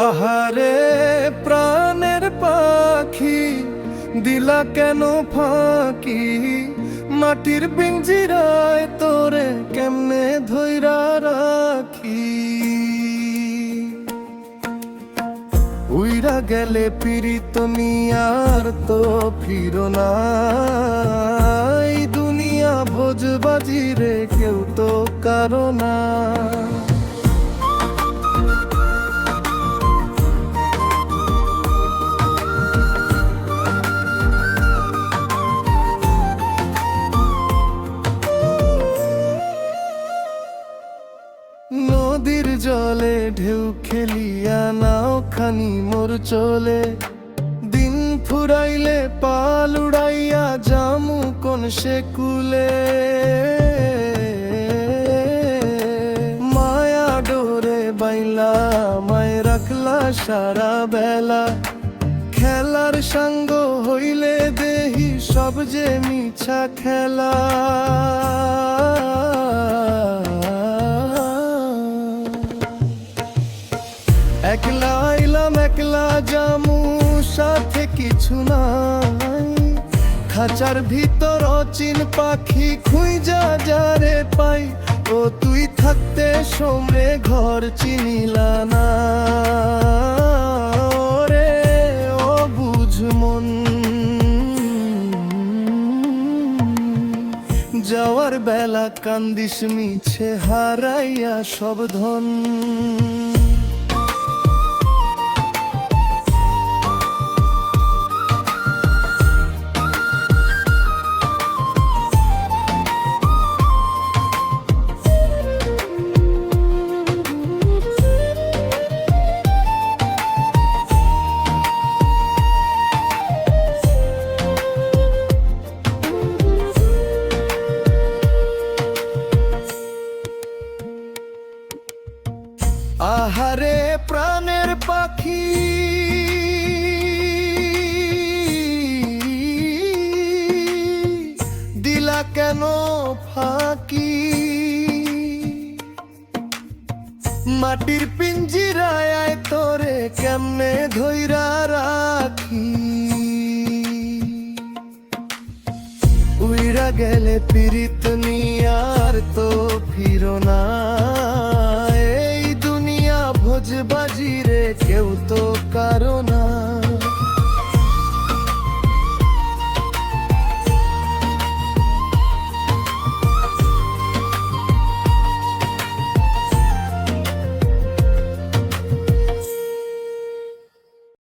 আহারে প্রাণের পাখি, দিলা কেন ফাঁকি? মাটির পিঞ্জিরায় তোরে কেমনে ধইরা রাখি? উইরা গেলে পিরিত নিয়ার তো ফিরো না। এই দুনিয়া ভোজবাজি রে কেউ তো কারো না। নদীর জলে ঢেউ খেলিয়া নাও খানি মোর চলে। দিন ফুরাইলে পাল উড়াইয়া জামু কোন সে কুলে। মায়া ডোরে বাইলা মায় রাখলা সারা বেলা। খেলার সঙ্গ হইলে দেহি সব যে মিছা খেলা। একলা আইলাম একলা জামু, সাথে কিছু নাই। খাঁচার ভিতর অচিন পাখি খুঁজা যারে পাই। ও তুই থাকতে সমরে ঘর চিনিলা না রে। ও বুঝ মন, যাওয়ার বেলা কান্দিস মিছে হারাইয়া সব ধন। আহারে প্রাণের পাখি, দিলা কেন ফাঁকি? মাটির পিঞ্জিরায় আয় তোরে কেমনে ধইরা রাখি? উইরা গেলে পিরিত নিয়ার তো ফিরো না।